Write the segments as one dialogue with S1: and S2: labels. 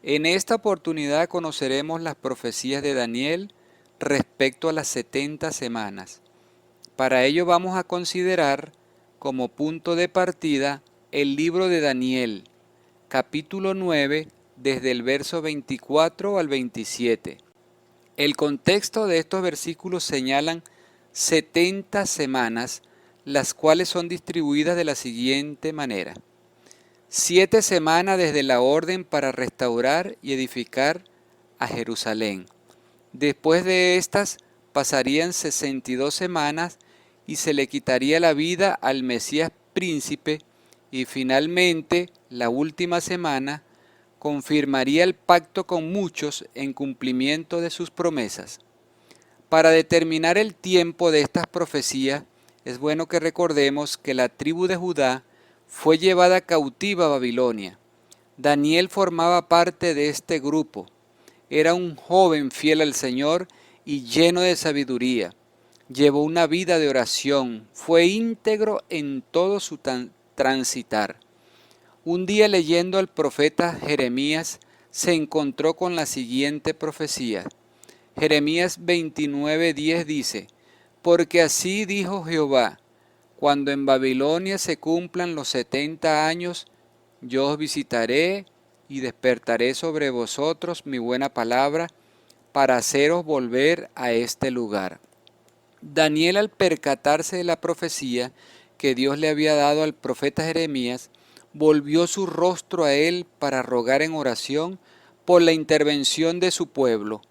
S1: En esta oportunidad conoceremos las profecías de Daniel respecto a las 70 semanas. Para ello vamos a considerar como punto de partida el libro de Daniel, capítulo 9, desde el verso 24 al 27. El contexto de estos versículos señalan 70 semanas, las cuales son distribuidas de la siguiente manera. 7 semanas desde la orden para restaurar y edificar a Jerusalén. Después de estas pasarían 62 semanas y se le quitaría la vida al Mesías príncipe, y finalmente la última semana confirmaría el pacto con muchos en cumplimiento de sus promesas. Para determinar el tiempo de estas profecías, es bueno que recordemos que la tribu de Judá fue llevada cautiva a Babilonia. Daniel formaba parte de este grupo. Era un joven fiel al Señor y lleno de sabiduría. Llevó una vida de oración, fue íntegro en todo su transitar. Un día, leyendo al profeta Jeremías, se encontró con la siguiente profecía. Jeremías 29:10 dice: Porque así dijo Jehová, cuando en Babilonia se cumplan los 70 años, yo os visitaré y despertaré sobre vosotros mi buena palabra para haceros volver a este lugar. Daniel, al percatarse de la profecía que Dios le había dado al profeta Jeremías, volvió su rostro a él para rogar en oración por la intervención de su pueblo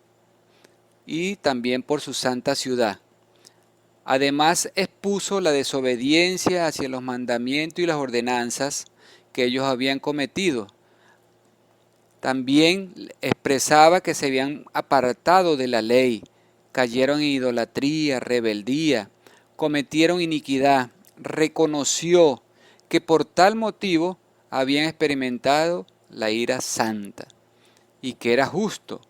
S1: y también por su santa ciudad. Además, expuso la desobediencia hacia los mandamientos y las ordenanzas que ellos habían cometido. También expresaba que se habían apartado de la ley, cayeron en idolatría, rebeldía, cometieron iniquidad. Reconoció que por tal motivo habían experimentado la ira santa y que era justo,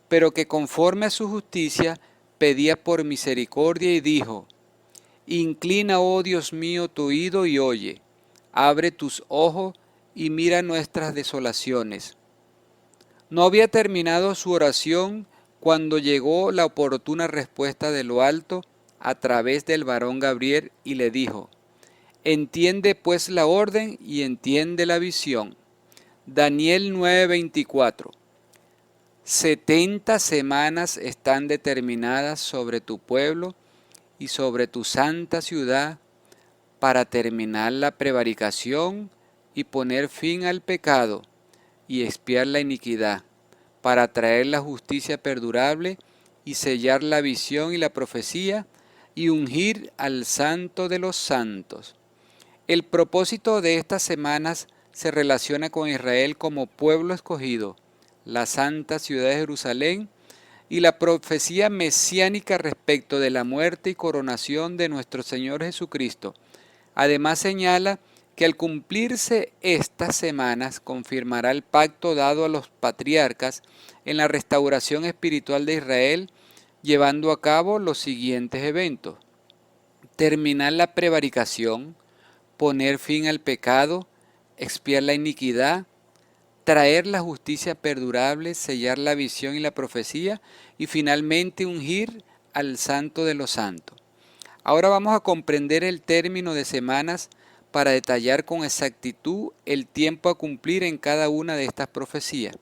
S1: pero que conforme a su justicia pedía por misericordia y dijo: Inclina, oh Dios mío, tu oído y oye, abre tus ojos y mira nuestras desolaciones. No había terminado su oración cuando llegó la oportuna respuesta de lo alto a través del varón Gabriel y le dijo: Entiende pues la orden y entiende la visión. Daniel 9:24. 70 semanas están determinadas sobre tu pueblo y sobre tu santa ciudad para terminar la prevaricación y poner fin al pecado y expiar la iniquidad, para traer la justicia perdurable y sellar la visión y la profecía y ungir al Santo de los santos. El propósito de estas semanas se relaciona con Israel como pueblo escogido, la santa ciudad de Jerusalén y la profecía mesiánica respecto de la muerte y coronación de nuestro Señor Jesucristo. Además señala que al cumplirse estas semanas confirmará el pacto dado a los patriarcas en la restauración espiritual de Israel, llevando a cabo los siguientes eventos: terminar la prevaricación, poner fin al pecado, expiar la iniquidad, traer la justicia perdurable, sellar la visión y la profecía y finalmente ungir al Santo de los Santos. Ahora vamos a comprender el término de semanas para detallar con exactitud el tiempo a cumplir en cada una de estas profecías.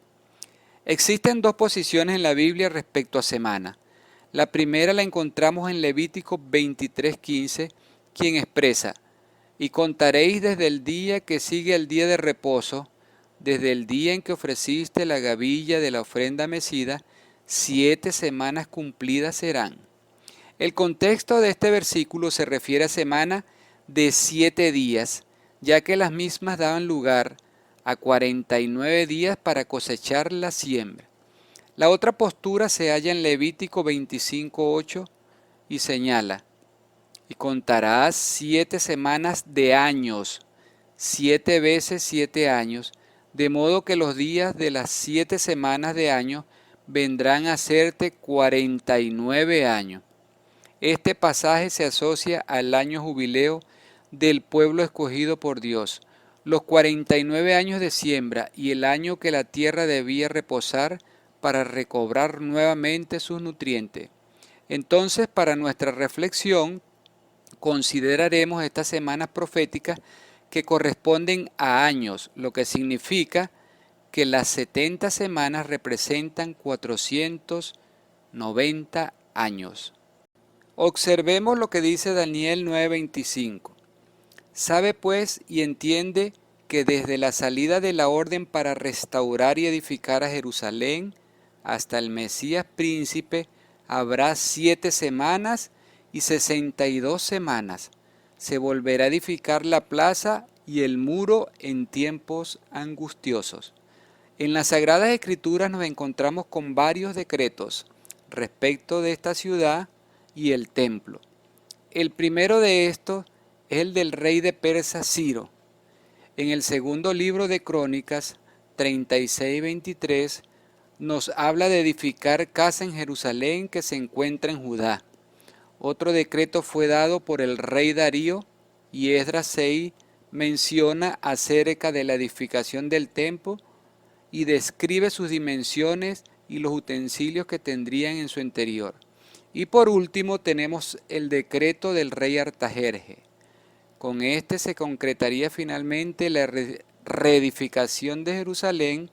S1: Existen dos posiciones en la Biblia respecto a semana. La primera la encontramos en Levítico 23:15, quien expresa: Y contaréis desde el día que sigue el día de reposo, desde el día en que ofreciste la gavilla de la ofrenda mecida, 7 semanas cumplidas serán. El contexto de este versículo se refiere a semana de 7 días, ya que las mismas daban lugar a 49 días para cosechar la siembra. La otra postura se halla en Levítico 25:8 y señala: Y contarás 7 semanas de años, 7 veces 7 años, de modo que los días de las 7 semanas de año vendrán a serte 49 años. Este pasaje se asocia al año jubileo del pueblo escogido por Dios, los 49 años de siembra y el año que la tierra debía reposar para recobrar nuevamente sus nutrientes. Entonces, para nuestra reflexión, consideraremos estas semanas proféticas que corresponden a años, lo que significa que las 70 semanas representan 490 años. Observemos lo que dice Daniel 9:25. Sabe pues y entiende que desde la salida de la orden para restaurar y edificar a Jerusalén hasta el Mesías príncipe habrá 7 semanas y 62 semanas. Se volverá a edificar la plaza y el muro en tiempos angustiosos. En las Sagradas Escrituras nos encontramos con varios decretos respecto de esta ciudad y el templo. El primero de estos es el del rey de Persia Ciro. En el segundo libro de Crónicas 36:23 nos habla de edificar casa en Jerusalén que se encuentra en Judá. Otro decreto fue dado por el rey Darío y Esdras 6 menciona acerca de la edificación del templo y describe sus dimensiones y los utensilios que tendrían en su interior. Y por último tenemos el decreto del rey Artajerjes. Con este se concretaría finalmente la reedificación de Jerusalén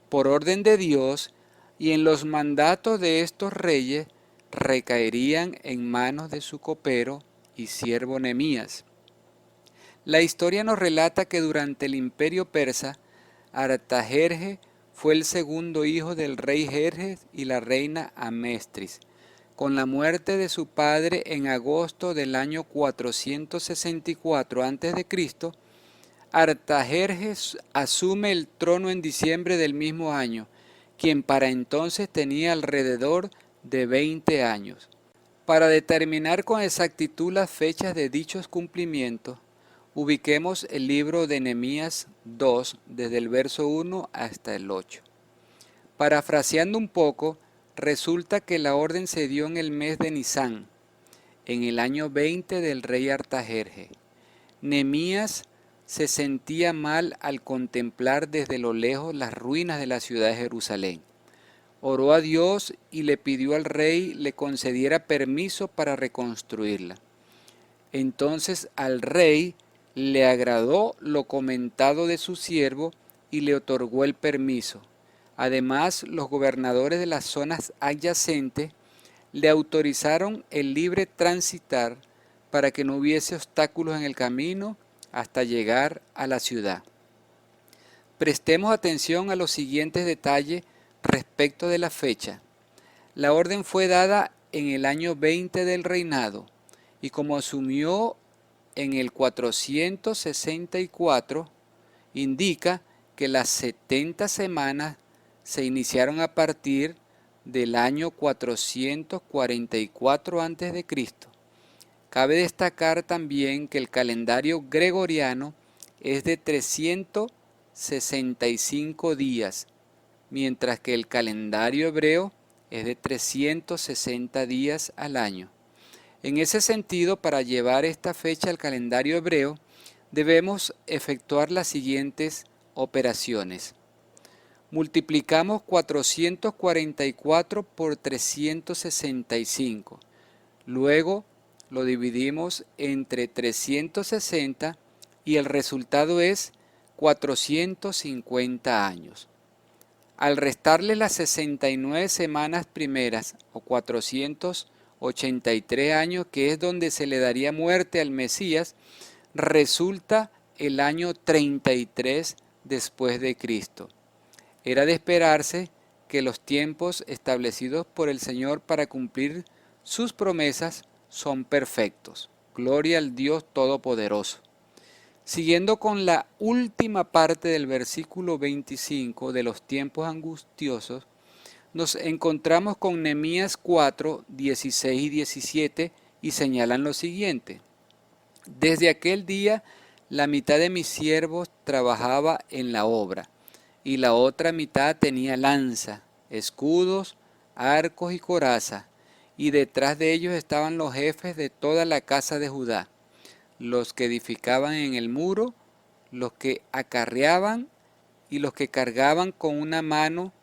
S1: por orden de Dios, y en los mandatos de estos reyes recaerían en manos de su copero y siervo Nehemías. La historia nos relata que durante el imperio persa, Artajerjes fue el segundo hijo del rey Jerjes y la reina Amestris. Con la muerte de su padre en agosto del año 464 a.C., Artajerjes asume el trono en diciembre del mismo año, quien para entonces tenía alrededor de 20 años. Para determinar con exactitud las fechas de dichos cumplimientos, ubiquemos el libro de Nehemías 2, desde el verso 1 hasta el 8. Parafraseando un poco, resulta que la orden se dio en el mes de Nisán, en el año 20 del rey Artajerjes. Nehemías se sentía mal al contemplar desde lo lejos las ruinas de la ciudad de Jerusalén. Oró a Dios y le pidió al rey le concediera permiso para reconstruirla. Entonces al rey le agradó lo comentado de su siervo y le otorgó el permiso. Además, los gobernadores de las zonas adyacentes le autorizaron el libre transitar para que no hubiese obstáculos en el camino hasta llegar a la ciudad. Prestemos atención a los siguientes detalles respecto de la fecha. La orden fue dada en el año 20 del reinado y como asumió en el 464, indica que las 70 semanas se iniciaron a partir del año 444 a.C. Cabe destacar también que el calendario gregoriano es de 365 días, mientras que el calendario hebreo es de 360 días al año. En ese sentido, para llevar esta fecha al calendario hebreo, debemos efectuar las siguientes operaciones. Multiplicamos 444 por 365. Luego lo dividimos entre 360 y el resultado es 450 años. Al restarle las 69 semanas primeras o 483 años, que es donde se le daría muerte al Mesías, resulta el año 33 después de Cristo. Era de esperarse que los tiempos establecidos por el Señor para cumplir sus promesas son perfectos. Gloria al Dios Todopoderoso. Siguiendo con la última parte del versículo 25 de los tiempos angustiosos, nos encontramos con Nehemías 4, 16 y 17 y señalan lo siguiente. Desde aquel día la mitad de mis siervos trabajaba en la obra y la otra mitad tenía lanza, escudos, arcos y coraza, y detrás de ellos estaban los jefes de toda la casa de Judá, los que edificaban en el muro, los que acarreaban y los que cargaban con una mano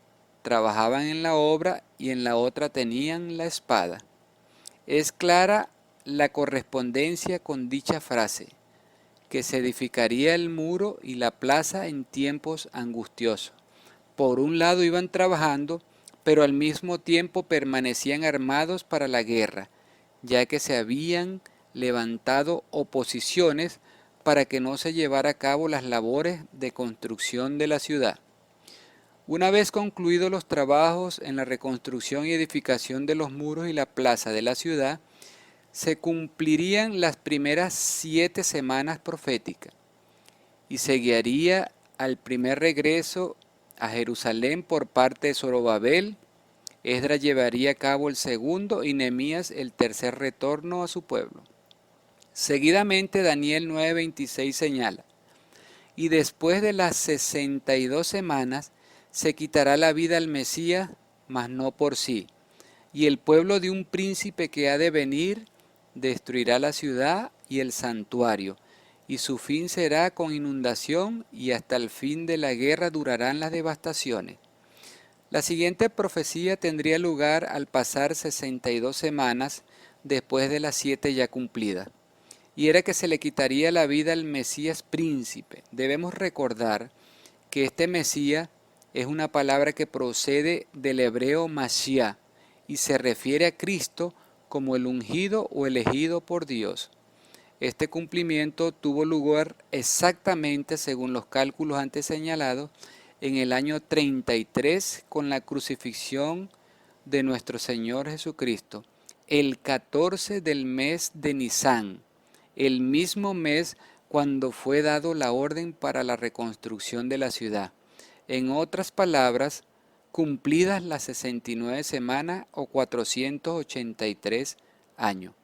S1: trabajaban en la obra y en la otra tenían la espada. Es clara la correspondencia con dicha frase, que se edificaría el muro y la plaza en tiempos angustiosos. Por un lado iban trabajando, pero al mismo tiempo permanecían armados para la guerra, ya que se habían levantado oposiciones para que no se llevara a cabo las labores de construcción de la ciudad. Una vez concluidos los trabajos en la reconstrucción y edificación de los muros y la plaza de la ciudad, se cumplirían las primeras 7 semanas proféticas y se guiaría al primer regreso a Jerusalén por parte de Zorobabel. Esdras llevaría a cabo el segundo y Nehemías el tercer retorno a su pueblo. Seguidamente Daniel 9:26 señala: y después de las 62 semanas se quitará la vida al Mesías, mas no por sí, y el pueblo de un príncipe que ha de venir destruirá la ciudad y el santuario, y su fin será con inundación, y hasta el fin de la guerra durarán las devastaciones. La siguiente profecía tendría lugar al pasar 62 semanas después de las 7 ya cumplidas, y era que se le quitaría la vida al Mesías príncipe. Debemos recordar que este Mesías es una palabra que procede del hebreo Mashiach y se refiere a Cristo como el ungido o elegido por Dios. Este cumplimiento tuvo lugar exactamente según los cálculos antes señalados en el año 33 con la crucifixión de nuestro Señor Jesucristo, el 14 del mes de Nisán, el mismo mes cuando fue dado la orden para la reconstrucción de la ciudad. En otras palabras, cumplidas las 69 semanas o 483 años.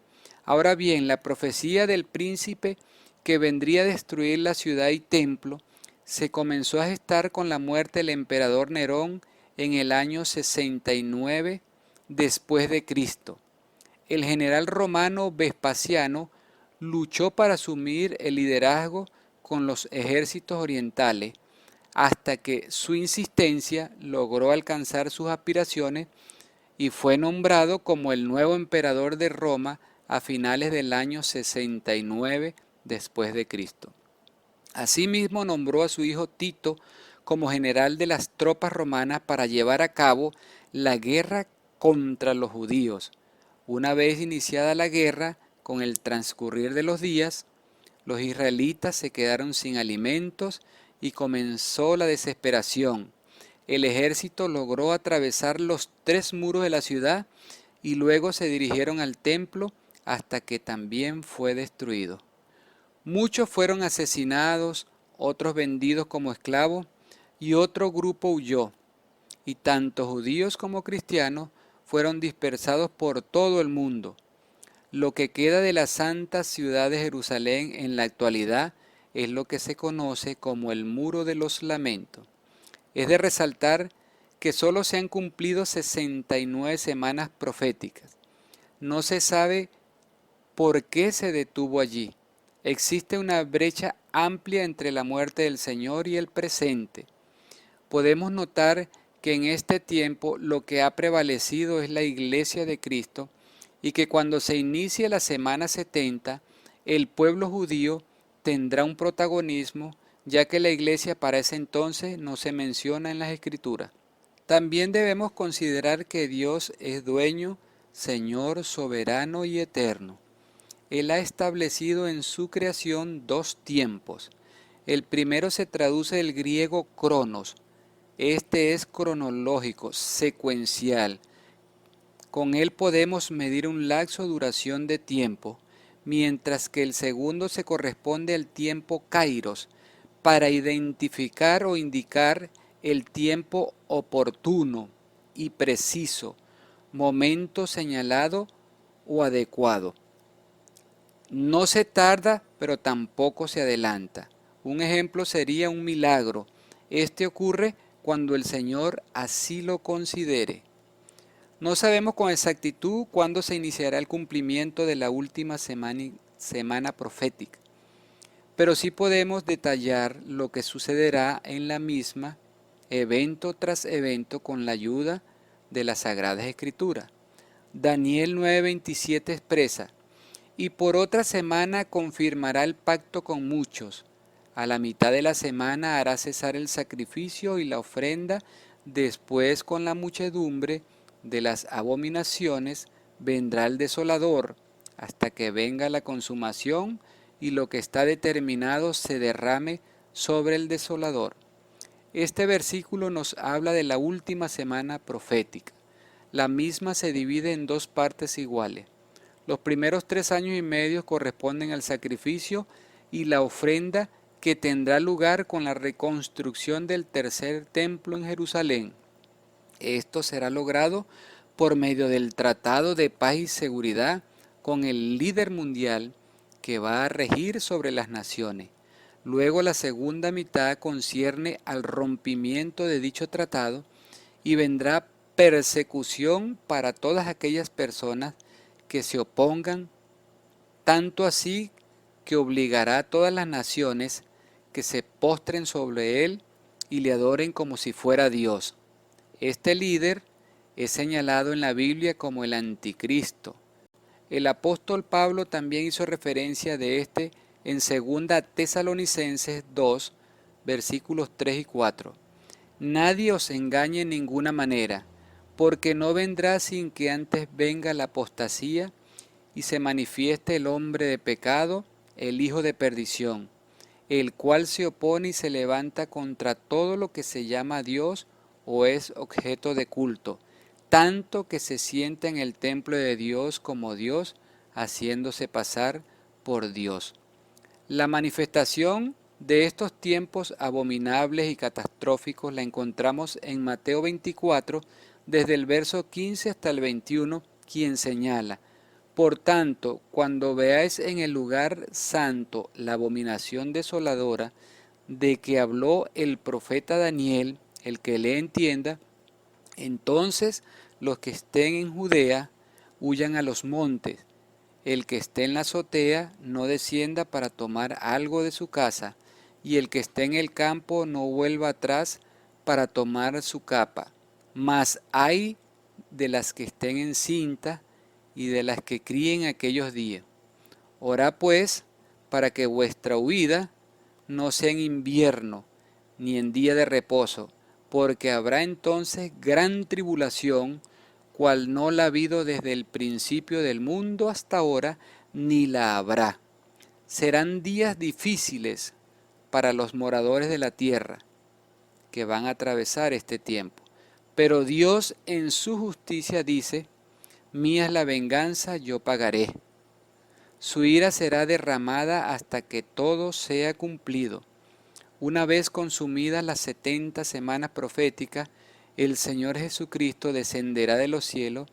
S1: Ahora bien, la profecía del príncipe que vendría a destruir la ciudad y templo se comenzó a gestar con la muerte del emperador Nerón en el año 69 después de Cristo. El general romano Vespasiano luchó para asumir el liderazgo con los ejércitos orientales, hasta que su insistencia logró alcanzar sus aspiraciones y fue nombrado como el nuevo emperador de Roma a finales del año 69 después de Cristo. Asimismo nombró a su hijo Tito como general de las tropas romanas para llevar a cabo la guerra contra los judíos. Una vez iniciada la guerra, con el transcurrir de los días, los israelitas se quedaron sin alimentos y comenzó la desesperación. El ejército logró atravesar los 3 muros de la ciudad y luego se dirigieron al templo hasta que también fue destruido. Muchos fueron asesinados, otros vendidos como esclavos y otro grupo huyó. Y tanto judíos como cristianos fueron dispersados por todo el mundo. Lo que queda de la santa ciudad de Jerusalén en la actualidad es lo que se conoce como el Muro de los Lamentos. Es de resaltar que solo se han cumplido 69 semanas proféticas. No se sabe por qué se detuvo allí. Existe una brecha amplia entre la muerte del Señor y el presente. Podemos notar que en este tiempo lo que ha prevalecido es la Iglesia de Cristo, y que cuando se inicie la semana 70, el pueblo judío tendrá un protagonismo, ya que la iglesia para ese entonces no se menciona en las Escrituras. También debemos considerar que Dios es dueño, Señor, soberano y eterno. Él ha establecido en su creación 2 tiempos. El primero se traduce del griego cronos. Este es cronológico, secuencial. Con él podemos medir un lapso de duración de tiempo, mientras que el segundo se corresponde al tiempo kairos, para identificar o indicar el tiempo oportuno y preciso, momento señalado o adecuado. No se tarda, pero tampoco se adelanta. Un ejemplo sería un milagro. Este ocurre cuando el Señor así lo considere. No sabemos con exactitud cuándo se iniciará el cumplimiento de la última semana profética, pero sí podemos detallar lo que sucederá en la misma, evento tras evento, con la ayuda de las Sagradas Escrituras. Daniel 9:27 expresa: y por otra semana confirmará el pacto con muchos. A la mitad de la semana hará cesar el sacrificio y la ofrenda. Después, con la muchedumbre de las abominaciones, vendrá el desolador, hasta que venga la consumación y lo que está determinado se derrame sobre el desolador. Este versículo nos habla de la última semana profética. La misma se divide en dos partes iguales. Los primeros 3 años y medio corresponden al sacrificio y la ofrenda que tendrá lugar con la reconstrucción del tercer templo en Jerusalén. Esto será logrado por medio del Tratado de Paz y Seguridad con el líder mundial que va a regir sobre las naciones. Luego la segunda mitad concierne al rompimiento de dicho tratado y vendrá persecución para todas aquellas personas que se opongan, tanto así que obligará a todas las naciones que se postren sobre él y le adoren como si fuera Dios. Este líder es señalado en la Biblia como el Anticristo. El apóstol Pablo también hizo referencia de este en 2 Tesalonicenses 2, versículos 3 y 4. Nadie os engañe en ninguna manera, porque no vendrá sin que antes venga la apostasía y se manifieste el hombre de pecado, el hijo de perdición, el cual se opone y se levanta contra todo lo que se llama Dios o es objeto de culto, tanto que se sienta en el templo de Dios como Dios, haciéndose pasar por Dios. La manifestación de estos tiempos abominables y catastróficos la encontramos en Mateo 24, desde el verso 15 hasta el 21, quien señala: por tanto, cuando veáis en el lugar santo la abominación desoladora de que habló el profeta Daniel, el que le entienda, entonces los que estén en Judea huyan a los montes. El que esté en la azotea no descienda para tomar algo de su casa, y el que esté en el campo no vuelva atrás para tomar su capa. Mas ay de las que estén encintas y de las que críen aquellos días. Orad pues para que vuestra huida no sea en invierno, ni en día de reposo, porque habrá entonces gran tribulación, cual no la ha habido desde el principio del mundo hasta ahora, ni la habrá. Serán días difíciles para los moradores de la tierra, que van a atravesar este tiempo. Pero Dios en su justicia dice: mía es la venganza, yo pagaré. Su ira será derramada hasta que todo sea cumplido. Una vez consumidas las 70 semanas proféticas, el Señor Jesucristo descenderá de los cielos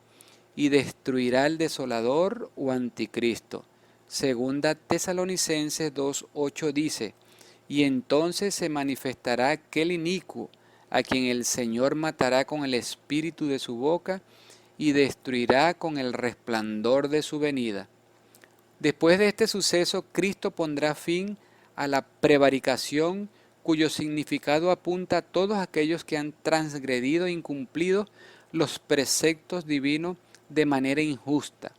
S1: y destruirá al desolador o anticristo. 2 Tesalonicenses 2:8 dice: y entonces se manifestará aquel inicuo, a quien el Señor matará con el espíritu de su boca y destruirá con el resplandor de su venida. Después de este suceso, Cristo pondrá fin a la prevaricación, cuyo significado apunta a todos aquellos que han transgredido e incumplido los preceptos divinos de manera injusta.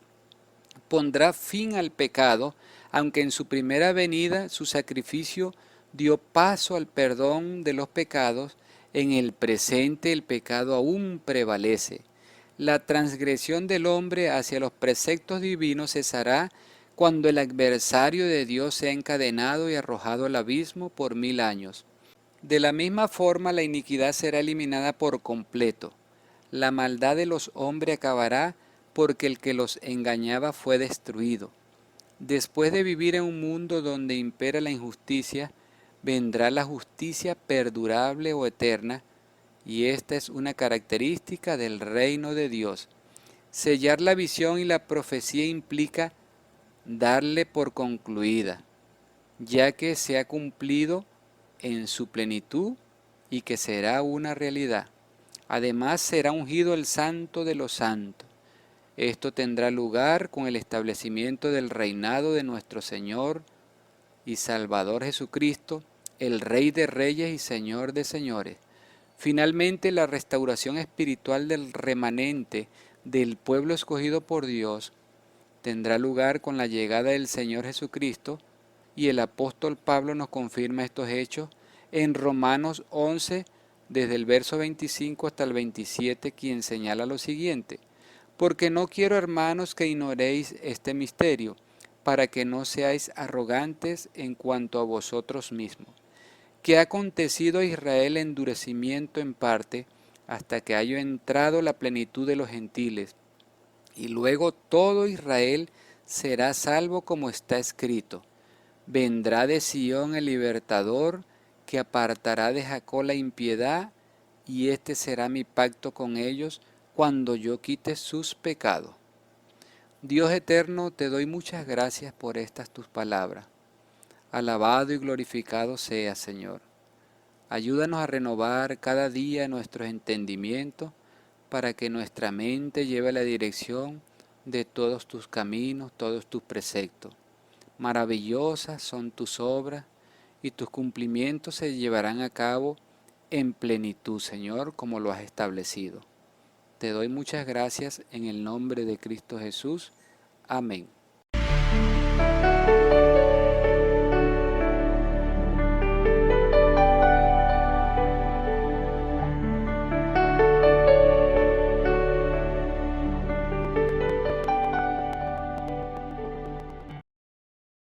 S1: Pondrá fin al pecado, aunque en su primera venida su sacrificio dio paso al perdón de los pecados, en el presente el pecado aún prevalece. La transgresión del hombre hacia los preceptos divinos cesará cuando el adversario de Dios sea encadenado y arrojado al abismo por 1000 años. De la misma forma, la iniquidad será eliminada por completo. La maldad de los hombres acabará, porque el que los engañaba fue destruido. Después de vivir en un mundo donde impera la injusticia, vendrá la justicia perdurable o eterna, y esta es una característica del reino de Dios. Sellar la visión y la profecía implica darle por concluida, ya que se ha cumplido en su plenitud y que será una realidad. Además será ungido el Santo de los Santos. Esto tendrá lugar con el establecimiento del reinado de nuestro Señor y Salvador Jesucristo, el Rey de Reyes y Señor de Señores. Finalmente, la restauración espiritual del remanente del pueblo escogido por Dios tendrá lugar con la llegada del Señor Jesucristo, y el apóstol Pablo nos confirma estos hechos en Romanos 11, desde el verso 25 hasta el 27, quien señala lo siguiente: porque no quiero, hermanos, que ignoréis este misterio, para que no seáis arrogantes en cuanto a vosotros mismos, que ha acontecido a Israel endurecimiento en parte, hasta que haya entrado la plenitud de los gentiles, y luego todo Israel será salvo, como está escrito: vendrá de Sión el libertador, que apartará de Jacob la impiedad, y este será mi pacto con ellos cuando yo quite sus pecados. Dios eterno, te doy muchas gracias por estas tus palabras. Alabado y glorificado sea, Señor. Ayúdanos a renovar cada día nuestros entendimientos, para que nuestra mente lleve la dirección de todos tus caminos, todos tus preceptos. Maravillosas son tus obras, y tus cumplimientos se llevarán a cabo en plenitud, Señor, como lo has establecido. Te doy muchas gracias en el nombre de Cristo Jesús. Amén.